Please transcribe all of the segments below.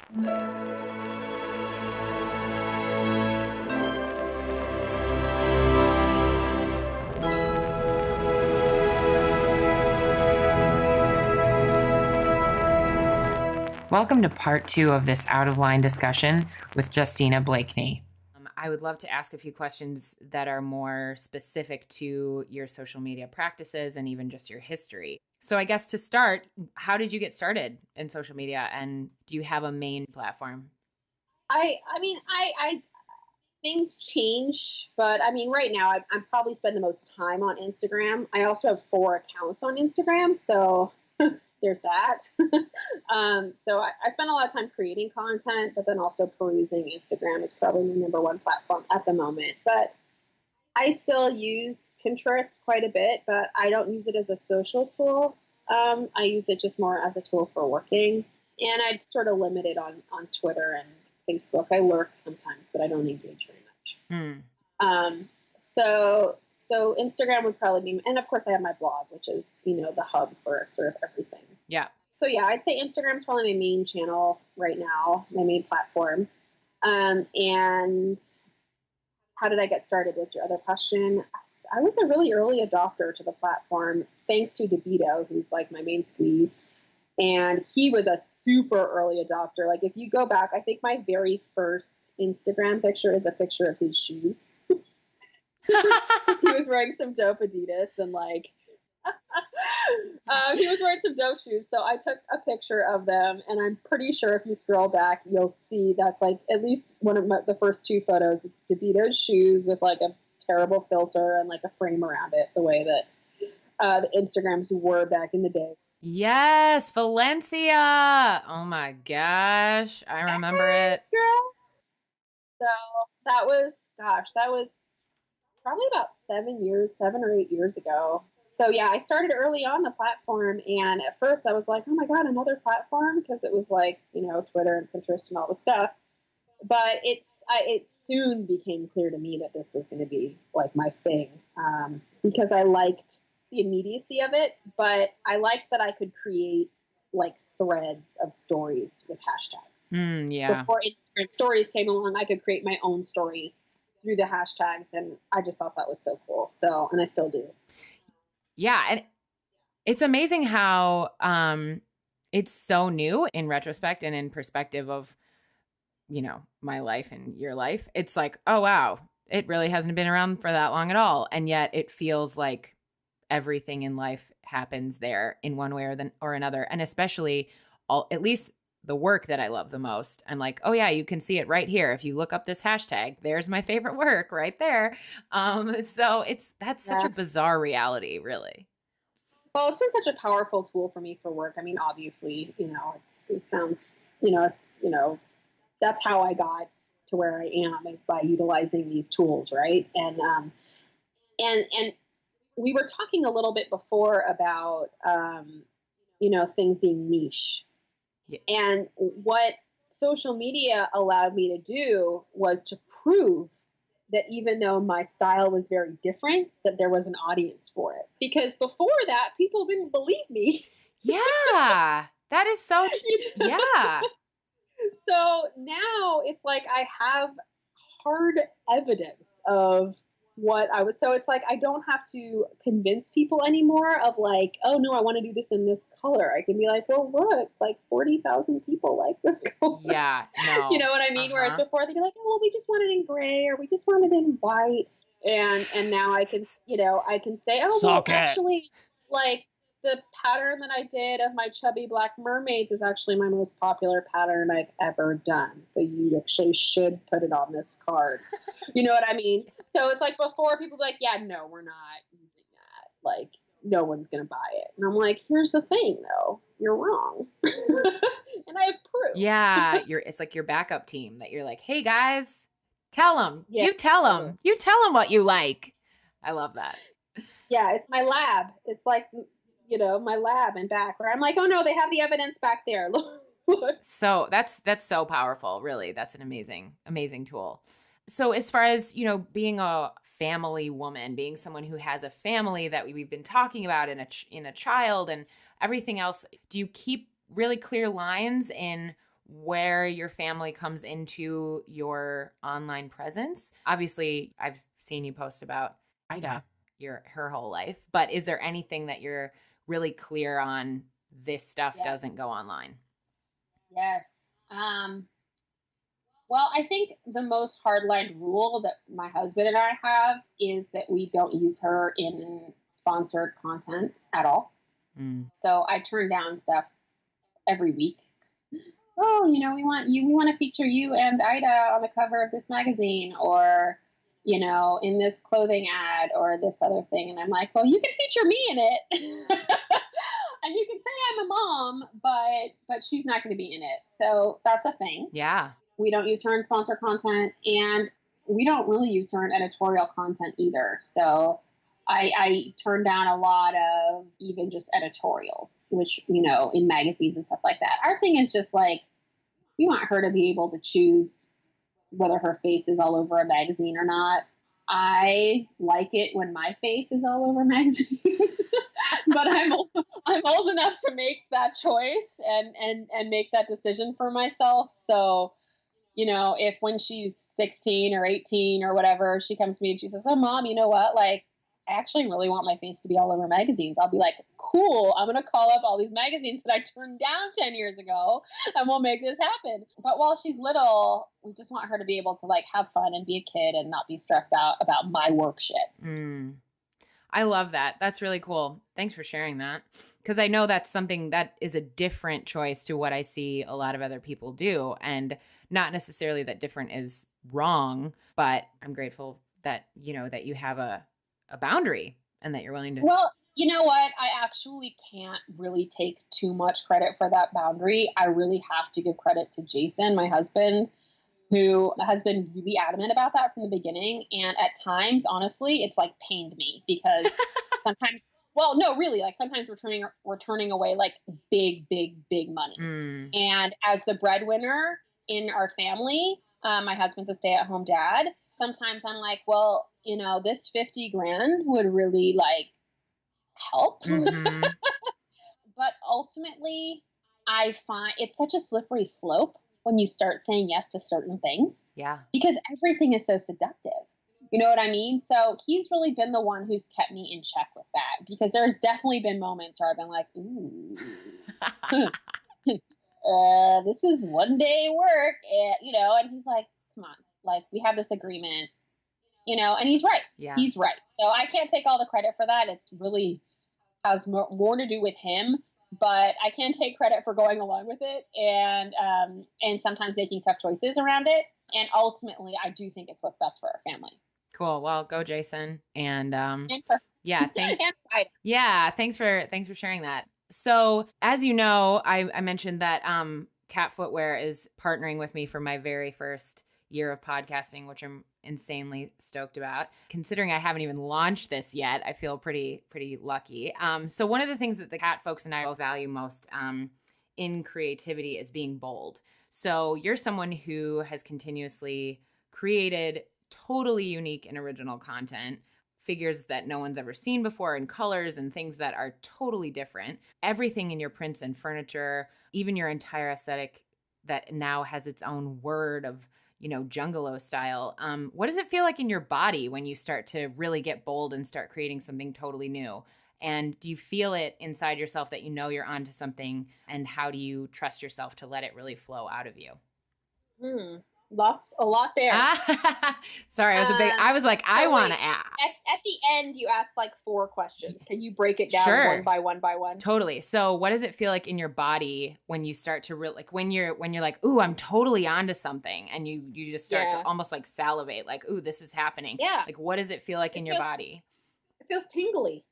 Welcome to part 2 of this Out of Line discussion with Justina Blakeney. I would love to ask a few questions that are more specific to your social media practices and even just your history. So I guess to start, how did you get started in social media, and do you have a main platform? I mean, I things change, but I mean, right now I'm probably spend the most time on Instagram. I also have 4 accounts on Instagram, so there's that. So I spend a lot of time creating content, but then also perusing Instagram is probably my number one platform at the moment. But I still use Pinterest quite a bit, but I don't use it as a social tool. I use it just more as a tool for working, and I sort of limit it on Twitter and Facebook. I lurk sometimes, but I don't engage very much. Hmm. So Instagram would probably be, and of course I have my blog, which is the hub for sort of everything. Yeah. So yeah, I'd say Instagram's probably my main channel right now, my main platform. And how did I get started was your other question. I was a really early adopter to the platform, thanks to DeVito, who's like my main squeeze. And he was a super early adopter. Like if you go back, I think my very first Instagram picture is a picture of his shoes. He was wearing some dope Adidas and he was wearing some dope shoes. So I took a picture of them, and I'm pretty sure if you scroll back, you'll see that's like at least one of the first 2 photos. It's DeVito's shoes with like a terrible filter and like a frame around it, the way that the Instagrams were back in the day. Yes, Valencia. Oh my gosh. I remember it. Girl. So that was probably about 7 or 8 years ago. So yeah, I started early on the platform, and at first I was like, oh my God, another platform, because it was like, Twitter and Pinterest and all the stuff. But it soon became clear to me that this was going to be like my thing, because I liked the immediacy of it, but I liked that I could create like threads of stories with hashtags. Yeah. Before Instagram stories came along, I could create my own stories through the hashtags, and I just thought that was so cool. So, and I still do. Yeah, and it's amazing how it's so new in retrospect and in perspective of, my life and your life. It's like, oh, wow, it really hasn't been around for that long at all. And yet it feels like everything in life happens there in one way or another. And especially at least the work that I love the most. I'm like, oh yeah, you can see it right here. If you look up this hashtag, there's my favorite work right there. So that's such a bizarre reality, really. Well, it's been such a powerful tool for me for work. I mean, obviously, it sounds, that's how I got to where I am, is by utilizing these tools, right? And we were talking a little bit before about things being niche. Yeah. And what social media allowed me to do was to prove that even though my style was very different, that there was an audience for it. Because before that, people didn't believe me. Yeah, that is so yeah. So now it's like I have hard evidence of what I was. So it's like I don't have to convince people anymore of like, oh no, I want to do this in this color. I can be like, well, look, like 40,000 people like this color. Yeah, no. You know what I mean? Whereas before they'd be like, oh, well, we just want it in gray, or we just want it in white. And now I can say, oh, well, actually, like the pattern that I did of my chubby black mermaids is actually my most popular pattern I've ever done. So you actually should put it on this card. You know what I mean? So it's like before, people be like, yeah, no, we're not using that. Like, no one's going to buy it. And I'm like, here's the thing, though. You're wrong. And I have proof. Yeah, it's like your backup team that you're like, hey, guys, tell them. Yeah, you tell them. You tell them what you like. I love that. Yeah, it's my lab. It's like, my lab and back where I'm like, oh, no, they have the evidence back there. Look. So that's so powerful. Really, that's an amazing tool. So as far as, being a family woman, being someone who has a family that we've been talking about in a child and everything else, do you keep really clear lines in where your family comes into your online presence? Obviously, I've seen you post about Ida, her whole life, but is there anything that you're really clear on, this stuff doesn't go online? Yes. Well, I think the most hardline rule that my husband and I have is that we don't use her in sponsored content at all. Mm. So I turn down stuff every week. Oh, we want to feature you and Ida on the cover of this magazine, or, in this clothing ad or this other thing. And I'm like, well, you can feature me in it. And you can say I'm a mom, but she's not going to be in it. So that's a thing. Yeah. We don't use her in sponsor content, and we don't really use her in editorial content either. So I turn down a lot of even just editorials, which, in magazines and stuff like that. Our thing is just like, we want her to be able to choose whether her face is all over a magazine or not. I like it when my face is all over magazines, but I'm old enough to make that choice and make that decision for myself. So, if when she's 16 or 18 or whatever, she comes to me and she says, "Oh, Mom, you know what? Like, I actually really want my face to be all over magazines." I'll be like, "Cool, I'm going to call up all these magazines that I turned down 10 years ago and we'll make this happen." But while she's little, we just want her to be able to like have fun and be a kid and not be stressed out about my work shit. I love that. That's really cool. Thanks for sharing that. Because I know that's something that is a different choice to what I see a lot of other people do. And not necessarily that different is wrong, but I'm grateful that, that you have a boundary and that you're willing to. Well, you know what? I actually can't really take too much credit for that boundary. I really have to give credit to Jason, my husband, who has been really adamant about that from the beginning. And at times, honestly, it's like pained me because sometimes, well, no, really, like sometimes we're turning away like big, big, big money. And as the breadwinner in our family, my husband's a stay-at-home dad. Sometimes I'm like, well, this 50 grand would really like help. But ultimately, I find it's such a slippery slope when you start saying yes to certain things. Yeah. Because everything is so seductive. You know what I mean? So he's really been the one who's kept me in check with that, because there's definitely been moments where I've been like, ooh, this is one day work, and he's like, come on, like we have this agreement, and he's right. Yeah. He's right. So I can't take all the credit for that. It's really has more to do with him, but I can take credit for going along with it and sometimes making tough choices around it. And ultimately, I do think it's what's best for our family. Cool. Well, go Jason. And yeah, thanks. And yeah, thanks for sharing that. So as you know, I mentioned that Cat Footwear is partnering with me for my very first year of podcasting, which I'm insanely stoked about. Considering I haven't even launched this yet, I feel pretty lucky. So one of the things that the Cat folks and I both value most in creativity is being bold. So you're someone who has continuously created totally unique and original content, figures that no one's ever seen before, and colors and things that are totally different. Everything in your prints and furniture, even your entire aesthetic that now has its own word of, Jungalow style. What does it feel like in your body when you start to really get bold and start creating something totally new? And do you feel it inside yourself that you're onto something? And how do you trust yourself to let it really flow out of you? A lot there. Sorry, I was like, I want to ask. At the end, you asked like 4 questions. Can you break it down Sure. one by one? Totally. So what does it feel like in your body when you start to like when you're like, ooh, I'm totally onto something, and you just start to almost like salivate, like, ooh, this is happening. Yeah. Like, what does it feel like in your body? It feels tingly.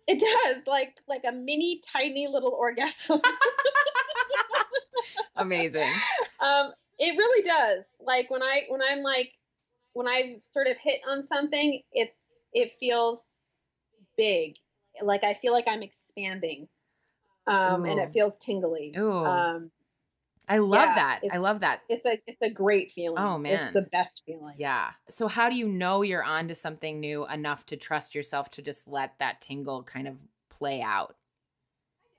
It does, like a mini tiny little orgasm. Amazing. It really does. Like when I've sort of hit on something, it feels big. Like I feel like I'm expanding. And it feels tingly. Ooh. I love that. I love that. It's a great feeling. Oh man. It's the best feeling. Yeah. So how do you know you're onto something new enough to trust yourself to just let that tingle kind of play out?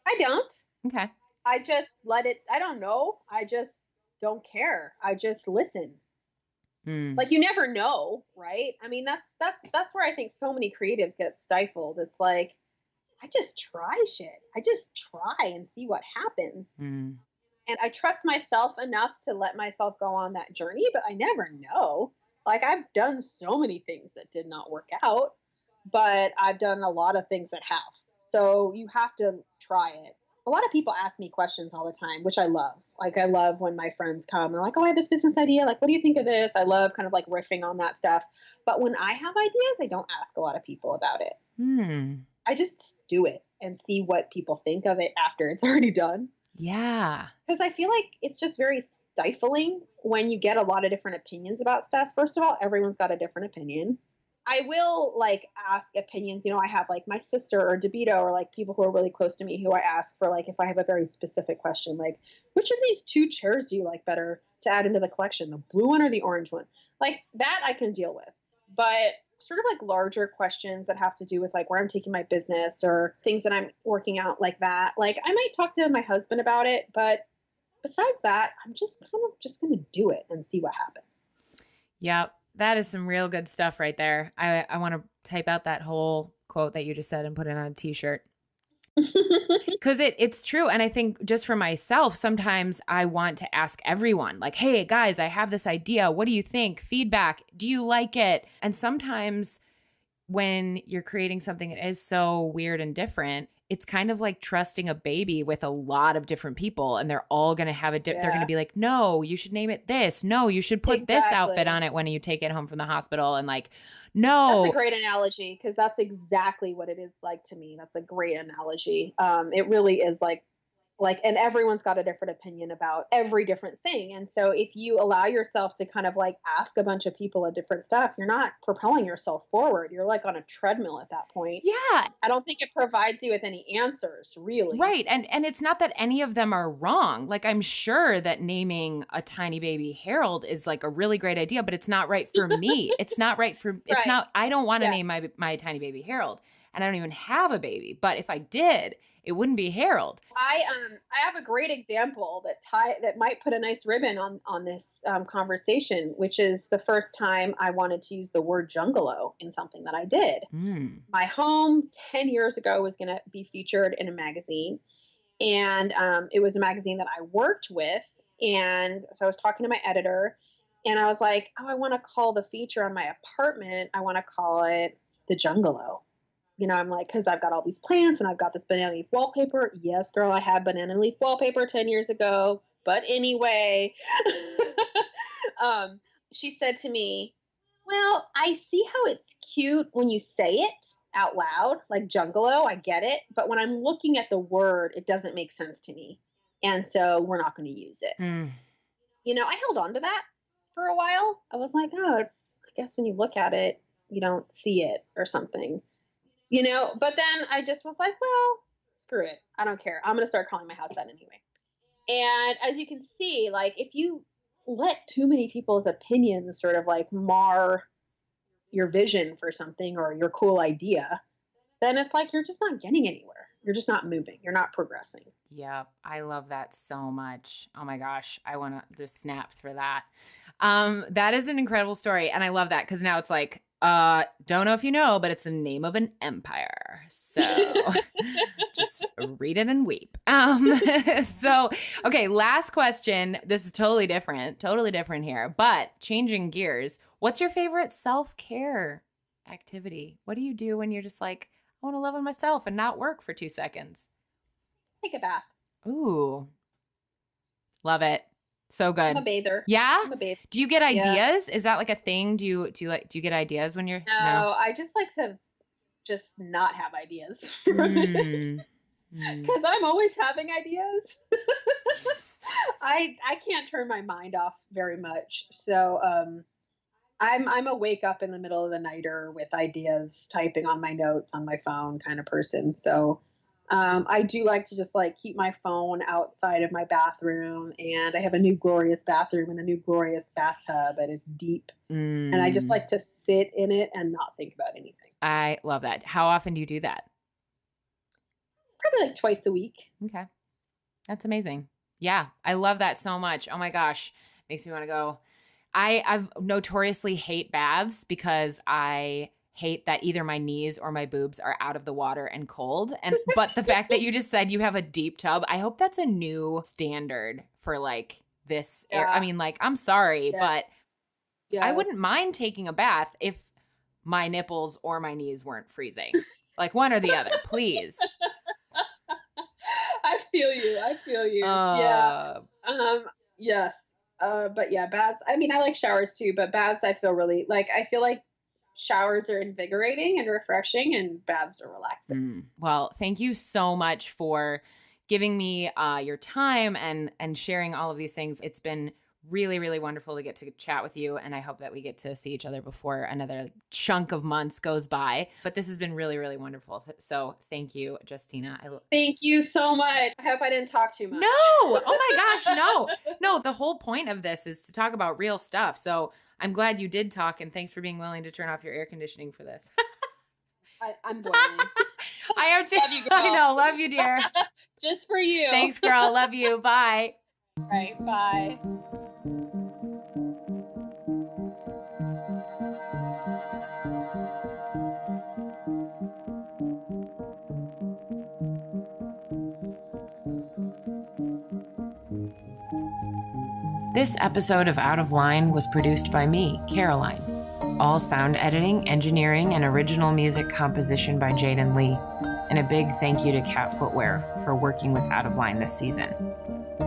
I don't. Okay. I just let it, I don't know. I just don't care. I just listen. Mm. Like, you never know, right? I mean, that's where I think so many creatives get stifled. It's like, I just try shit. I just try and see what happens. Mm. And I trust myself enough to let myself go on that journey, but I never know. Like, I've done so many things that did not work out, but I've done a lot of things that have. So you have to try it. A lot of people ask me questions all the time, which I love. Like, I love when my friends come and are like, "Oh, I have this business idea. Like, what do you think of this?" I love kind of like riffing on that stuff. But when I have ideas, I don't ask a lot of people about it. Hmm. I just do it and see what people think of it after it's already done. Yeah. Because I feel like it's just very stifling when you get a lot of different opinions about stuff. First of all, everyone's got a different opinion. I will like ask opinions. You know, I have like my sister or DeBito or like people who are really close to me who I ask for like if I have a very specific question, like which of these two chairs do you like better to add into the collection, the blue one or the orange one? Like that I can deal with. But sort of like larger questions that have to do with like where I'm taking my business or things that I'm working out like that. Like I might talk to my husband about it, but besides that, I'm just kind of just going to do it and see what happens. Yep. That is some real good stuff right there. I want to type out that whole quote that you just said and put it on a t-shirt. Because it's true. And I think just for myself, sometimes I want to ask everyone, like, hey, guys, I have this idea. What do you think? Feedback. Do you like it? And sometimes when you're creating something that is so weird and different, it's kind of like trusting a baby with a lot of different people, and they're all going to have they're going to Yeah, be like, no, you should name it this. No, you should put this outfit exactly. on it when you take it home from the hospital. And like, That's a no, great analogy because that's exactly what it is like to me. That's a great analogy. It really is like, and everyone's got a different opinion about every different thing. And so if you allow yourself to kind of like ask a bunch of people a different stuff, you're not propelling yourself forward. You're like on a treadmill at that point. yeah, I don't think it provides you with any answers, really. right. And it's not that any of them are wrong. Like I'm sure that naming a tiny baby Harold is like a really great idea, but it's not right for me. It's not right for it's Right. not I don't want to name Yes. my tiny baby Harold. And I don't even have a baby. But if I did, it wouldn't be Harold. I have a great example that might put a nice ribbon on this conversation, which is the first time I wanted to use the word Jungalow in something that I did. Mm. My home 10 years ago was going to be featured in a magazine, and it was a magazine that I worked with, and so I was talking to my editor, and I was like, oh, I want to call the feature on my apartment. I want to call it the Jungalow. You know, I'm like, because I've got all these plants and I've got this banana leaf wallpaper. Yes, girl, I had banana leaf wallpaper 10 years ago. But anyway, um, she said to me, well, I see how it's cute when you say it out loud, like Jungalow. I get it. But when I'm looking at the word, it doesn't make sense to me. And so we're not going to use it. Mm. You know, I held on to that for a while. I was like, oh, I guess when you look at it, you don't see it or something. You know, but then I just was like, well, screw it. I don't care. I'm going to start calling my house that anyway. And as you can see, like if you let too many people's opinions sort of like mar your vision for something or your cool idea, then it's like you're just not getting anywhere. You're just not moving. You're not progressing. Yep. I love that so much. Oh my gosh. I want to just snaps for that. That is an incredible story. And I love that because now it's like, don't know if you know, but it's the name of an empire. So just read it and weep. So okay, last question. This is totally different here, but changing gears. What's your favorite self-care activity? What do you do when you're just like, I want to love on myself and not work for 2 seconds? Take a bath. Ooh, love it. So I'm a good. bather. Yeah? I'm a bather. Do you get Yeah. ideas? Is that like a thing? Do you get ideas when you're no? No, I just like to just not have ideas. Mm. Mm. Because I'm always having ideas. I can't turn my mind off very much. So I'm a wake up in the middle of the nighter with ideas, typing on my notes on my phone kind of person. So I do like to just like keep my phone outside of my bathroom, and I have a new glorious bathroom and a new glorious bathtub, and it's deep. And I just Mm. like to sit in it and not think about anything. I love that. How often do you do that? Probably like twice a week. Okay. That's amazing. Yeah, I love that so much. Oh my gosh, makes me want to go. I've notoriously hate baths because I hate that either my knees or my boobs are out of the water and cold. But the fact that you just said you have a deep tub, I hope that's a new standard for like this air. I mean, like, I'm sorry, but I wouldn't mind taking a bath if my nipples or my knees weren't freezing. Like one or the other, please. I feel you. Yeah. Yes. But yeah, baths. I mean, I like showers too, but baths, I feel like showers are invigorating and refreshing, and baths are relaxing. Well, thank you so much for giving me your time and sharing all of these things. It's been really, really wonderful to get to chat with you, and I hope that we get to see each other before another chunk of months goes by. But this has been really, really wonderful. So thank you, Justina. Thank you so much. I hope I didn't talk too much. No! Oh my gosh, no. No, the whole point of this is to talk about real stuff. So I'm glad you did talk, and thanks for being willing to turn off your air conditioning for this. I'm boiling. I am too. Love you, girl. I know. Love you, dear. Just for you. Thanks, girl. Love you. Bye. All right. Bye. This episode of Out of Line was produced by me, Caroline. All sound editing, engineering, and original music composition by Jaden Lee. And a big thank you to Cat Footwear for working with Out of Line this season.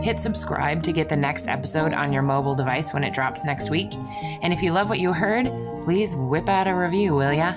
Hit subscribe to get the next episode on your mobile device when it drops next week. And if you love what you heard, please whip out a review, will ya?